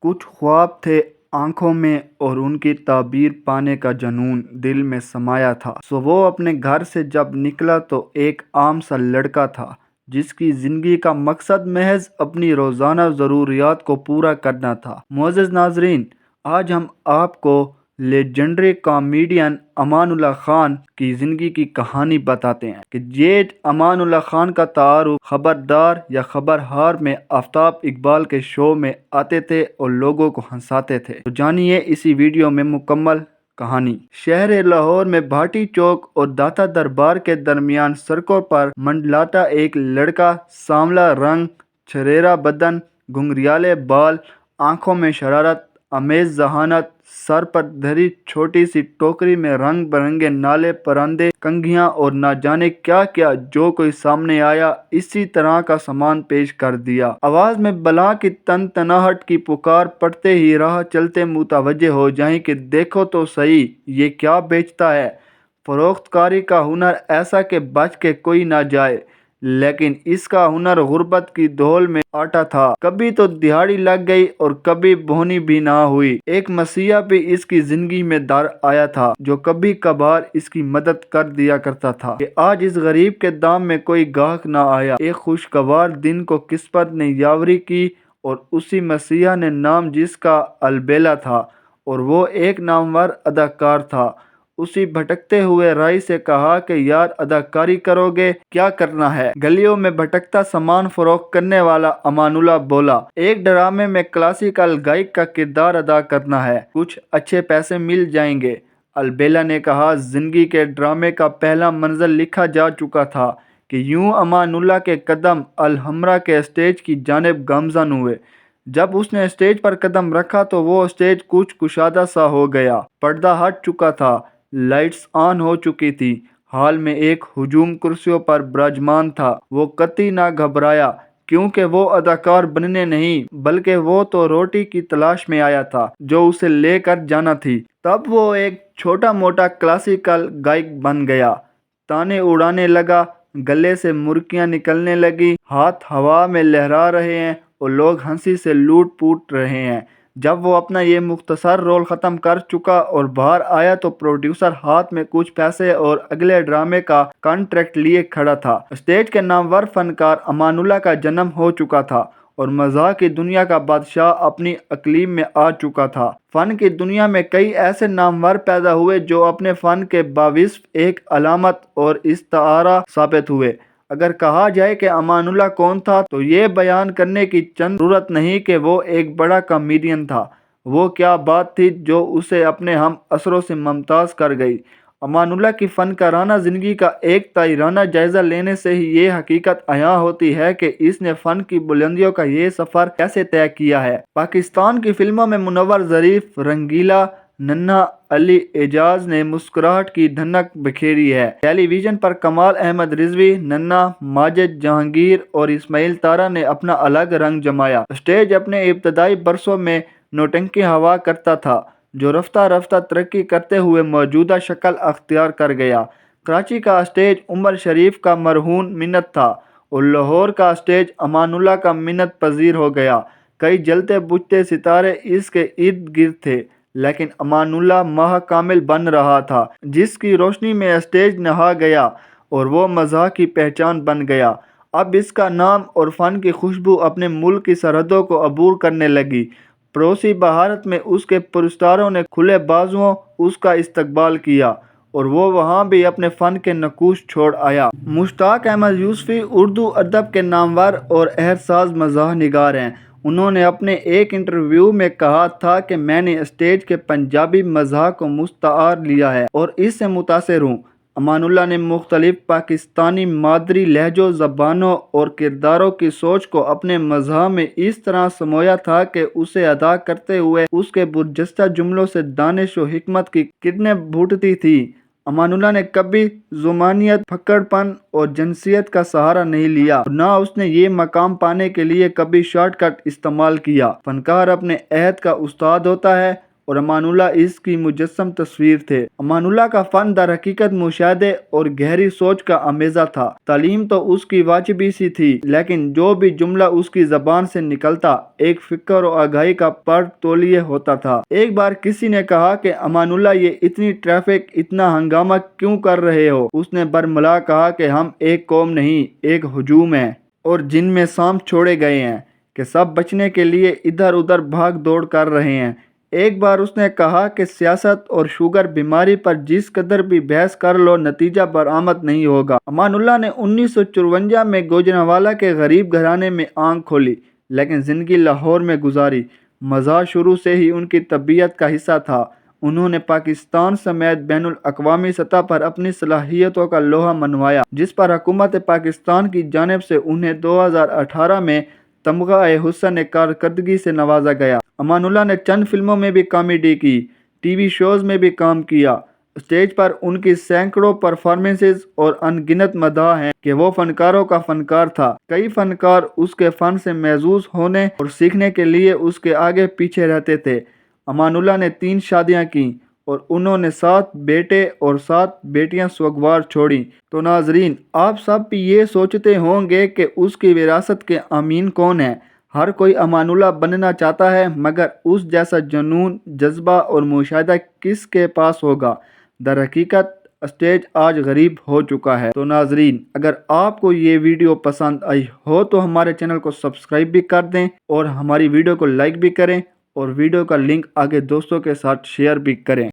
کچھ خواب تھے آنکھوں میں اور ان کی تعبیر پانے کا جنون دل میں سمایا تھا۔ وہ اپنے گھر سے جب نکلا تو ایک عام سا لڑکا تھا جس کی زندگی کا مقصد محض اپنی روزانہ ضروریات کو پورا کرنا تھا۔ معزز ناظرین، آج ہم آپ کو لیجنڈری کامیڈین امان اللہ خان کی زندگی کی کہانی بتاتے ہیں کہ یہ امان اللہ خان کا تعارف خبردار یا خبرہار میں آفتاب اقبال کے شو میں آتے تھے اور لوگوں کو ہنساتے تھے۔ تو جانیے اسی ویڈیو میں مکمل کہانی۔ شہر لاہور میں بھاٹی چوک اور داتا دربار کے درمیان سڑکوں پر منڈلاتا ایک لڑکا، سانولا رنگ، چھریرا بدن، گھنگریالے بال، آنکھوں میں شرارت آمیز ذہانت، سر پر دھری چھوٹی سی ٹوکری میں رنگ برنگے نالے، پرندے، کنگھیاں اور نہ جانے کیا کیا جو کوئی سامنے آیا اسی طرح کا سامان پیش کر دیا۔ آواز میں بلا کی تنتناہٹ کی پکار پڑتے ہی راہ چلتے متوجہ ہو جائیں کہ دیکھو تو صحیح یہ کیا بیچتا ہے۔ فروخت کاری کا ہنر ایسا کہ بچ کے کوئی نہ جائے، لیکن اس کا ہنر غربت کی دھول میں آٹا تھا۔ کبھی تو دہاڑی لگ گئی اور کبھی بہنی بھی نہ ہوئی۔ ایک مسیحا بھی اس کی زندگی میں در آیا تھا جو کبھی کبھار اس کی مدد کر دیا کرتا تھا کہ آج اس غریب کے دام میں کوئی گاہک نہ آیا۔ ایک خوشگوار دن کو قسمت نے یاوری کی اور اسی مسیحا نے نام جس کا البیلا تھا اور وہ ایک نامور اداکار تھا، اسی بھٹکتے ہوئے راہی سے کہا کہ یار اداکاری کرو گے؟ کیا کرنا ہے؟ گلیوں میں بھٹکتا سامان فروخت کرنے والا امان اللہ بولا، ایک ڈرامے میں کلاسیکل گائک کا کردار ادا کرنا ہے، کچھ اچھے پیسے مل جائیں گے۔ البیلا نے کہا، زندگی کے ڈرامے کا پہلا منظر لکھا جا چکا تھا کہ یوں امان اللہ کے قدم الحمرا کے اسٹیج کی جانب گامزن ہوئے۔ جب اس نے اسٹیج پر قدم رکھا تو وہ اسٹیج کچھ کشادہ سا ہو گیا، پردہ ہٹ چکا تھا، لائٹس آن ہو چکی تھی، ہال میں ایک ہجوم کرسیوں پر براجمان تھا۔ وہ قطعی نہ گھبرایا کیونکہ وہ اداکار بننے نہیں بلکہ وہ تو روٹی کی تلاش میں آیا تھا جو اسے لے کر جانا تھی۔ تب وہ ایک چھوٹا موٹا کلاسیکل گائک بن گیا، تانے اڑانے لگا، گلے سے مرکیاں نکلنے لگی، ہاتھ ہوا میں لہرا رہے ہیں اور لوگ ہنسی سے لوٹ پوٹ رہے ہیں۔ جب وہ اپنا یہ مختصر رول ختم کر چکا اور باہر آیا تو پروڈیوسر ہاتھ میں کچھ پیسے اور اگلے ڈرامے کا کانٹریکٹ لیے کھڑا تھا۔ اسٹیج کے نامور فنکار امان اللہ کا جنم ہو چکا تھا اور مزاح کی دنیا کا بادشاہ اپنی اقلیم میں آ چکا تھا۔ فن کی دنیا میں کئی ایسے نامور پیدا ہوئے جو اپنے فن کے باوصف ایک علامت اور استعارہ ثابت ہوئے۔ اگر کہا جائے کہ امان اللہ کون تھا تو یہ بیان کرنے کی چند ضرورت نہیں کہ وہ ایک بڑا کامیڈین تھا۔ وہ کیا بات تھی جو اسے اپنے ہم عصروں سے ممتاز کر گئی؟ امان اللہ کی فنکارانہ زندگی کا ایک تائرانہ جائزہ لینے سے ہی یہ حقیقت عیاں ہوتی ہے کہ اس نے فن کی بلندیوں کا یہ سفر کیسے طے کیا ہے۔ پاکستان کی فلموں میں منور ظریف، رنگیلا، ننھا علی اعجاز نے مسکراہٹ کی دھنک بکھیری ہے۔ ٹیلی ویژن پر کمال احمد رضوی، ننھا، ماجد جہانگیر اور اسماعیل تارا نے اپنا الگ رنگ جمایا۔ اسٹیج اپنے ابتدائی برسوں میں نوٹنکی ہوا کرتا تھا جو رفتہ رفتہ ترقی کرتے ہوئے موجودہ شکل اختیار کر گیا۔ کراچی کا اسٹیج عمر شریف کا مرہون منت تھا اور لاہور کا اسٹیج امان اللہ کا منت پذیر ہو گیا۔ کئی جلتے بجھتے ستارے اس کے ارد گرد تھے لیکن امان اللہ ماہ کامل بن رہا تھا جس کی روشنی میں اسٹیج نہا گیا اور وہ مزاح کی پہچان بن گیا۔ اب اس کا نام اور فن کی خوشبو اپنے ملک کی سرحدوں کو عبور کرنے لگی۔ پڑوسی بھارت میں اس کے پرستاروں نے کھلے بازوؤں اس کا استقبال کیا اور وہ وہاں بھی اپنے فن کے نقوش چھوڑ آیا۔ مشتاق احمد یوسفی اردو ادب کے نامور اور اثرساز مزاح نگار ہیں۔ انہوں نے اپنے ایک انٹرویو میں کہا تھا کہ میں نے اسٹیج کے پنجابی مزاح کو مستعار لیا ہے اور اس سے متاثر ہوں۔ امان اللہ نے مختلف پاکستانی مادری لہجوں، زبانوں اور کرداروں کی سوچ کو اپنے مزاح میں اس طرح سمویا تھا کہ اسے ادا کرتے ہوئے اس کے برجستہ جملوں سے دانش و حکمت کی کرنیں پھوٹتی تھیں۔ امان اللہ نے کبھی زبانیت، پھکڑ پن اور جنسیت کا سہارا نہیں لیا اور نہ اس نے یہ مقام پانے کے لیے کبھی شارٹ کٹ استعمال کیا۔ فنکار اپنے عہد کا استاد ہوتا ہے اور امان اللہ اس کی مجسم تصویر تھے۔ امان اللہ کا فن در حقیقت مشاہدے اور گہری سوچ کا امیزہ تھا۔ تعلیم تو اس کی واجبی سی تھی، لیکن جو بھی جملہ اس کی زبان سے نکلتا ایک فکر و آگاہی کا پر تولیہ ہوتا تھا۔ ایک بار کسی نے کہا کہ امان اللہ یہ اتنی ٹریفک، اتنا ہنگامہ کیوں کر رہے ہو؟ اس نے برملا کہا کہ ہم ایک قوم نہیں، ایک ہجوم ہیں، اور جن میں سانپ چھوڑے گئے ہیں کہ سب بچنے کے لیے ادھر ادھر بھاگ دوڑ کر رہے ہیں۔ ایک بار اس نے کہا کہ سیاست اور شوگر بیماری پر جس قدر بھی بحث کر لو نتیجہ برآمد نہیں ہوگا۔ امان اللہ نے 1954 میں گوجرانوالہ کے غریب گھرانے میں آنکھ کھولی، لیکن زندگی لاہور میں گزاری۔ مزاح شروع سے ہی ان کی طبیعت کا حصہ تھا۔ انہوں نے پاکستان سمیت بین الاقوامی سطح پر اپنی صلاحیتوں کا لوہا منوایا، جس پر حکومت پاکستان کی جانب سے انہیں 2018 میں تمغہ حسن کارکردگی سے نوازا گیا۔ امان اللہ نے چند فلموں میں بھی کامیڈی کی، ٹی وی شوز میں بھی کام کیا۔ اسٹیج پر ان کی سینکڑوں پرفارمنسز اور ان گنت مداح ہیں کہ وہ فنکاروں کا فنکار تھا۔ کئی فنکار اس کے فن سے محظوظ ہونے اور سیکھنے کے لیے اس کے آگے پیچھے رہتے تھے۔ امان اللہ نے 3 شادیاں کیں اور انہوں نے 7 بیٹے اور 7 بیٹیاں سوگوار چھوڑیں۔ تو ناظرین، آپ سب بھی یہ سوچتے ہوں گے کہ اس کی وراثت کے امین کون ہیں؟ ہر کوئی امان اللہ بننا چاہتا ہے، مگر اس جیسا جنون، جذبہ اور مشاہدہ کس کے پاس ہوگا؟ در حقیقت اسٹیج آج غریب ہو چکا ہے۔ تو ناظرین، اگر آپ کو یہ ویڈیو پسند آئی ہو تو ہمارے چینل کو سبسکرائب بھی کر دیں اور ہماری ویڈیو کو لائک بھی کریں، اور ویڈیو کا لنک آگے دوستوں کے ساتھ شیئر بھی کریں۔